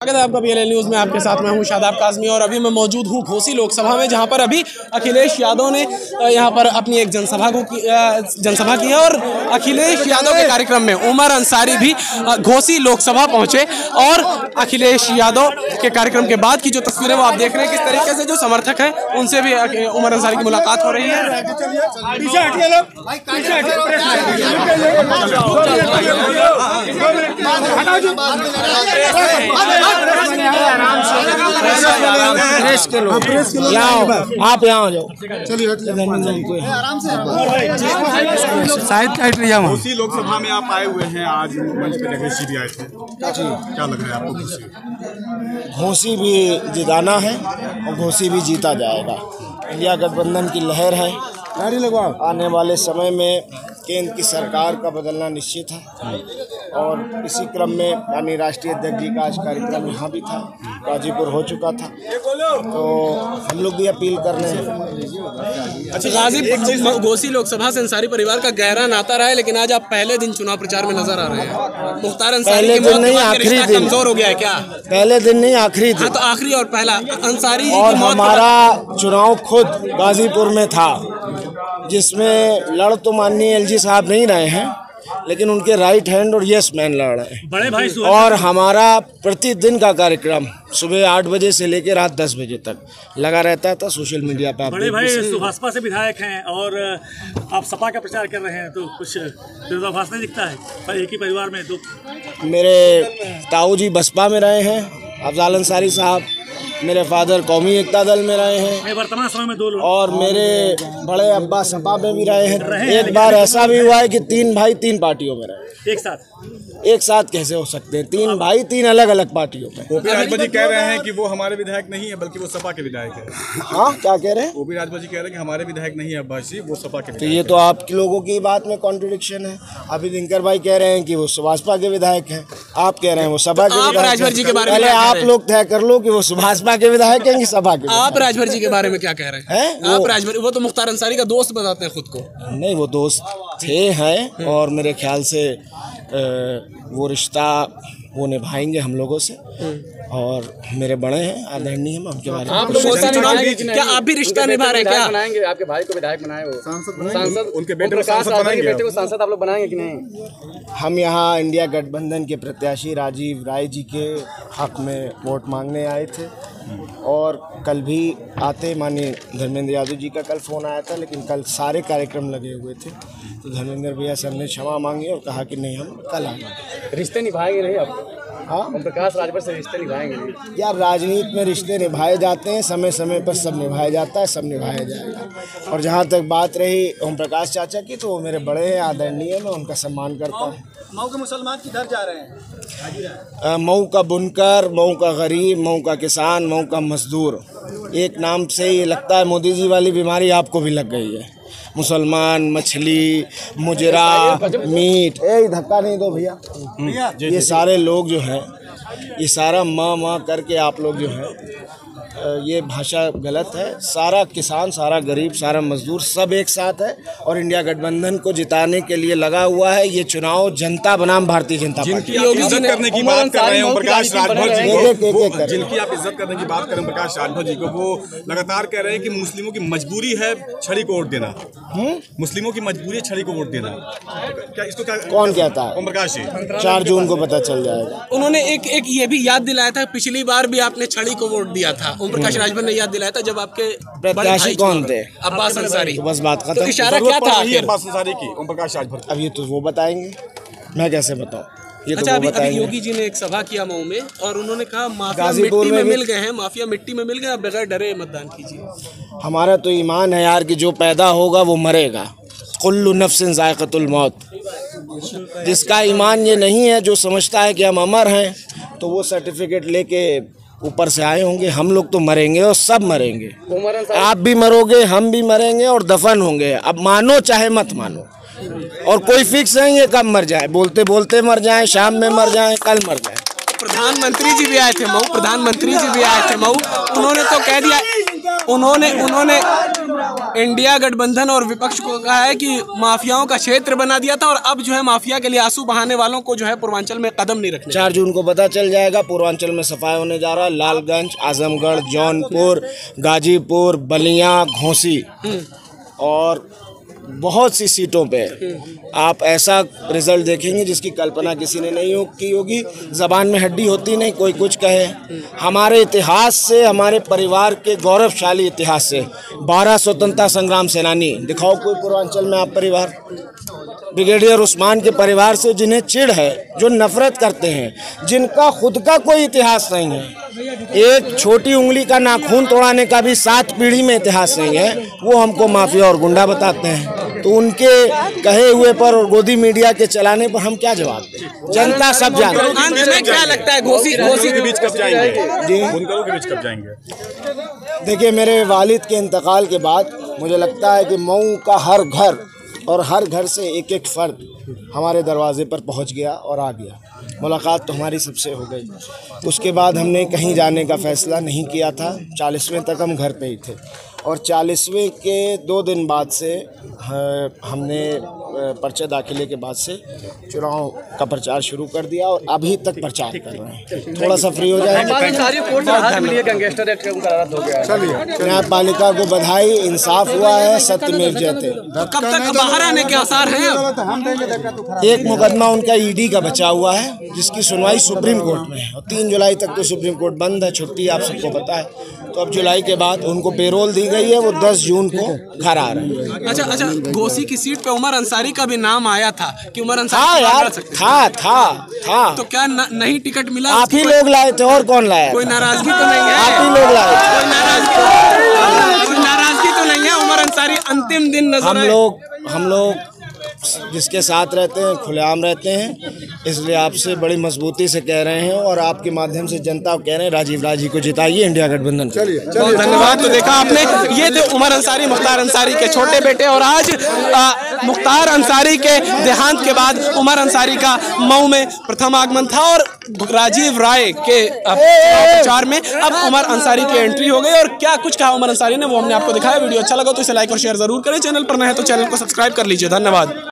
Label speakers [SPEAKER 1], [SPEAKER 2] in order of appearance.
[SPEAKER 1] स्वागत है आपका PLL न्यूज़ में। आपके साथ मैं हूं शादाब काज़मी और अभी मैं मौजूद हूं घोसी लोकसभा में, जहां पर अभी अखिलेश यादव ने यहां पर अपनी एक जनसभा की है और अखिलेश यादव के कार्यक्रम में उमर अंसारी भी घोसी लोकसभा पहुंचे। और अखिलेश यादव के कार्यक्रम के बाद की जो तस्वीरें वो आप देख रहे हैं, किस तरीके से जो समर्थक हैं उनसे भी उमर अंसारी की मुलाकात हो रही है।
[SPEAKER 2] आप यहाँ आ जाओ,
[SPEAKER 3] चलिए घोसी लोकसभा में आप आए हुए हैं, आज मंच पे अखिलेश जी आए थे, क्या लग रहा है आपको?
[SPEAKER 2] घोसी भी जिताना है और घोसी भी जीता जाएगा। इंडिया गठबंधन की लहर है, आने वाले समय में केंद्र की सरकार का बदलना निश्चित है। और इसी क्रम में यानी राष्ट्रीय अध्यक्ष जी का आज कार्यक्रम यहाँ भी था, गाजीपुर हो चुका था, तो हम लोग भी अपील कर रहे हैं।
[SPEAKER 1] अच्छा, गाजीपुर घोसी लोकसभा से अंसारी परिवार का गहरा नाता रहा है, लेकिन आज आप पहले दिन चुनाव प्रचार में नजर आ रहे हैं। मुख्तार अंसारी
[SPEAKER 2] पहले दिन नहीं, आखिरी दिन
[SPEAKER 1] कमजोर हो गया है क्या?
[SPEAKER 2] पहले दिन नहीं, आखिरी दिन।
[SPEAKER 1] हाँ, तो आखिरी और पहला अंसारी
[SPEAKER 2] और हमारा चुनाव खुद गाजीपुर में था, जिसमें लड़ तो माननीय LG साहब नहीं रहे हैं, लेकिन उनके राइट हैंड और यस मैन लड़ रहे हैं।
[SPEAKER 4] बड़े भाई
[SPEAKER 2] और हमारा प्रतिदिन का कार्यक्रम सुबह 8 बजे से लेकर रात 10 बजे तक लगा रहता था सोशल मीडिया पे।
[SPEAKER 4] बड़े भाई भाजपा से विधायक हैं और आप सपा का प्रचार कर रहे हैं, तो कुछ विरोधाभास नहीं दिखता है? पर एक ही परिवार में दो।
[SPEAKER 2] मेरे ताऊ जी बसपा में रहे हैं, अफजाल अंसारी साहब, मेरे फादर कौमी एकता दल में रहे हैं,
[SPEAKER 4] वर्तमान समय में 2 लोग,
[SPEAKER 2] और मेरे बड़े अब्बा सपा में भी रहे हैं। एक बार ऐसा भी हुआ है कि 3 भाई 3 पार्टियों में रहे। एक साथ कैसे हो सकते हैं? 3 भाई 3 अलग अलग पार्टियों में।
[SPEAKER 3] ओपी राजभर जी कह रहे हैं कि वो हमारे विधायक नहीं है, बल्कि वो सपा के विधायक है।
[SPEAKER 2] हाँ, क्या कह रहे हैं?
[SPEAKER 3] ओपी राजभर जी कह रहे हैं कि हमारे विधायक नहीं है अब्बास जी, वो सपा के
[SPEAKER 2] तो
[SPEAKER 3] विधायक।
[SPEAKER 2] ये तो आप लोगों की बात में कॉन्ट्रडिक्शन है। अभी दिनकर भाई कह रहे हैं कि वो भाजपा के विधायक हैं, आप कह रहे हैं वो सपा के विधायक।
[SPEAKER 1] राजभर जी के बारे में
[SPEAKER 2] पहले आप लोग तय कर लो कि वो भाजपा के विधायक हैं कि सपा के।
[SPEAKER 1] आप राजभर जी के बारे में क्या कह रहे हैं? आप राजभर, वो तो मुख्तार अंसारी का दोस्त बताते हैं खुद को।
[SPEAKER 2] नहीं, वो दोस्त थे हैं, और मेरे ख्याल से वो रिश्ता वो निभाएंगे हम लोगों से, और मेरे बड़े हैं, आदरणीय हैं, उनके बारे में
[SPEAKER 1] आप लोग क्या आप भी रिश्ता निभा रहे हैं क्या?
[SPEAKER 5] बनाएंगे आपके भाई को विधायक बनाए हो, सांसद,
[SPEAKER 3] उनके बेटे को सांसद
[SPEAKER 5] आप लोग बनाएंगे कि नहीं?
[SPEAKER 2] हम यहाँ इंडिया गठबंधन के प्रत्याशी राजीव राय जी के हक में वोट मांगने आए थे, और कल भी आते माननीय धर्मेंद्र यादव जी का कल फ़ोन आया था, लेकिन कल सारे कार्यक्रम लगे हुए थे, तो धर्मेंद्र भैया सर ने क्षमा मांगी और कहा कि नहीं, हम कल आएंगे।
[SPEAKER 5] रिश्ते निभाएंगे नहीं आप?
[SPEAKER 2] हाँ,
[SPEAKER 5] ओम प्रकाश राजभर से रिश्ते निभाएंगे नहीं?
[SPEAKER 2] यार, राजनीति में रिश्ते निभाए जाते हैं, समय समय पर सब निभाया जाता है, सब निभाया जाएगा। और जहाँ तक बात रही ओम प्रकाश चाचा की, तो वो मेरे बड़े हैं, आदरणीय, मैं उनका सम्मान करता हूँ।
[SPEAKER 5] मऊ के मुसलमान किधर जा रहे हैं?
[SPEAKER 2] मऊ का बुनकर, मऊ का गरीब, मऊ का किसान, मऊ का मजदूर, एक नाम से ये लगता है मोदी जी वाली बीमारी आपको भी लग गई है। मुसलमान, मछली, मुजरा, मीट, धक्का नहीं दो भैया। ये सारे लोग जो हैं, ये सारा माँ करके आप लोग जो हैं, ये भाषा गलत है। सारा किसान, सारा गरीब, सारा मजदूर सब एक साथ है, और इंडिया गठबंधन को जिताने के लिए लगा हुआ है। ये चुनाव जनता बनाम भारतीय जनता पार्टी।
[SPEAKER 3] जिनकी आप इज्जत करने की बात कर रहे हैं प्रकाश राजभर जी को, जिनकी आप इज्जत करने की बात करें प्रकाश राजभर जी को, वो लगातार कह रहे हैं कि मुस्लिमों की मजबूरी है छड़ी को वोट देना। मुस्लिमों की मजबूरी है छड़ी को वोट देना। क्या इसको
[SPEAKER 2] कौन कहता है?
[SPEAKER 3] ओम प्रकाश जी
[SPEAKER 2] 4 जून को पता चल जाएगा।
[SPEAKER 1] उन्होंने एक ये भी याद दिलाया था, पिछली बार भी आपने छड़ी को वोट दिया था। ओम प्रकाश राजभर ने याद दिलाया था, जब आपके
[SPEAKER 2] प्रत्याशी कौन थे?
[SPEAKER 1] अब्बास अंसारी।
[SPEAKER 2] तो बस बात खत्म।
[SPEAKER 1] तो इशारा क्या था
[SPEAKER 3] अब्बास अंसारी की ओम प्रकाश राजभर?
[SPEAKER 2] अब ये तो वो बताएंगे, मैं कैसे बताऊं? ये
[SPEAKER 1] अच्छा,
[SPEAKER 2] तो
[SPEAKER 1] अभी योगी जी ने एक सभा किया मऊ में, और उन्होंने कहा माफिया
[SPEAKER 2] गाजीपुर
[SPEAKER 1] मिट्टी में
[SPEAKER 2] में
[SPEAKER 1] मिल गए हैं, माफिया मिट्टी में मिल गए, आप बगैर डरे मतदान कीजिए।
[SPEAKER 2] हमारा तो ईमान है यार कि जो पैदा होगा वो मरेगा। कुल्लु नफ्सिन ज़ायक़तुल मौत। जिसका ईमान ये नहीं है, जो समझता है कि हम अमर हैं, तो वो सर्टिफिकेट लेके ऊपर से आए होंगे। हम लोग तो मरेंगे, और सब मरेंगे। आप भी मरोगे, हम भी मरेंगे, और दफन होंगे। अब मानो चाहे मत मानो, और कोई फिक्स नहीं है कब मर जाए। बोलते बोलते मर जाए, शाम में मर जाए, कल मर जाए।
[SPEAKER 1] प्रधानमंत्री जी भी आए थे मऊ, प्रधानमंत्री जी भी आए थे मऊ, उन्होंने तो कह दिया, उन्होंने इंडिया गठबंधन और विपक्ष को कहा है कि माफियाओं का क्षेत्र बना दिया था और अब जो है माफिया के लिए आंसू बहाने वालों को जो है पूर्वांचल में कदम नहीं रखने।
[SPEAKER 2] 4 जून को पता चल जाएगा, पूर्वांचल में सफाई होने जा रहा है। लालगंज, आजमगढ़, जौनपुर, गाजीपुर, बलिया, घोसी और बहुत सी सीटों पे आप ऐसा रिजल्ट देखेंगे जिसकी कल्पना किसी ने नहीं की होगी। ज़बान में हड्डी होती नहीं, कोई कुछ कहे। हमारे इतिहास से, हमारे परिवार के गौरवशाली इतिहास से 12 स्वतंत्रता संग्राम सेनानी दिखाओ कोई पूर्वांचल में आप परिवार। ब्रिगेडियर उस्मान के परिवार से जिन्हें चिढ़ है, जो नफरत करते हैं, जिनका खुद का कोई इतिहास नहीं है, एक छोटी उंगली का नाखून तोड़ाने का भी 7 पीढ़ी में इतिहास नहीं है, वो हमको माफिया और गुंडा बताते हैं। तो उनके कहे हुए पर और गोदी मीडिया के चलाने पर हम क्या जवाब दें? जनता सब जानती है।
[SPEAKER 1] अंत में क्या लगता है घोसी
[SPEAKER 3] के बीच कब जाएंगे? जी, बुनकरों के बीच कब जाएंगे?
[SPEAKER 2] देखिए, मेरे वालिद के इंतकाल के बाद मुझे लगता है कि मऊ का हर घर और हर घर से एक एक फर्द हमारे दरवाजे पर पहुंच गया और आ गया। मुलाकात तो हमारी सबसे हो गई। उसके बाद हमने कहीं जाने का फ़ैसला नहीं किया था। 40वें तक हम घर पे ही थे और 40वें के 2 दिन बाद से हमने पर्चे दाखिले के बाद से चुनाव का प्रचार शुरू कर दिया और अभी तक प्रचार कर रहे हैं। थोड़ा सा फ्री हो जाएगा। न्यायपालिका को बधाई, इंसाफ हुआ है, सत्यमेव जयते।
[SPEAKER 1] कब तक बाहर आने के आसार हैं?
[SPEAKER 2] एक मुकदमा उनका ईडी का बचा हुआ है जिसकी सुनवाई सुप्रीम कोर्ट में है और 3 जुलाई तक तो सुप्रीम कोर्ट बंद है, छुट्टी आप सबको पता है। तो अब जुलाई के बाद उनको पेरोल दी गई है, वो 10 जून को घर आ रहे हैं।
[SPEAKER 1] अच्छा, घोसी की सीट पे उमर अंसारी का भी नाम आया था कि उमर अंसारी
[SPEAKER 2] था यार, था।
[SPEAKER 1] तो क्या नहीं टिकट मिला?
[SPEAKER 2] आप ही लोग लाए थे और कौन लाया?
[SPEAKER 1] कोई नाराजगी तो नहीं है?
[SPEAKER 2] आप ही लोग लाए थे।
[SPEAKER 1] कोई नाराजगी तो नहीं है? उमर अंसारी अंतिम दिन नजर
[SPEAKER 2] हम लोग जिसके साथ रहते हैं खुलेआम रहते हैं, इसलिए आपसे बड़ी मजबूती से कह रहे हैं और आपके माध्यम से जनता को कह रहे हैं राजीव राजी को जिताइए, इंडिया गठबंधन।
[SPEAKER 5] चलिए
[SPEAKER 1] धन्यवाद। तो देखा आपने, ये थे उमर अंसारी, मुख्तार अंसारी के छोटे बेटे। और आज मुख्तार अंसारी के देहांत के बाद उमर अंसारी का मऊ में प्रथम आगमन था और राजीव राय के प्रचार में अब उमर अंसारी की एंट्री हो गई। और क्या कुछ कहा उमर अंसारी ने वो हमने आपको दिखाया। वीडियो अच्छा लगा तो इसे लाइक और शेयर जरूर करें। चैनल पर नए हैं तो चैनल को सब्सक्राइब कर लीजिए। धन्यवाद।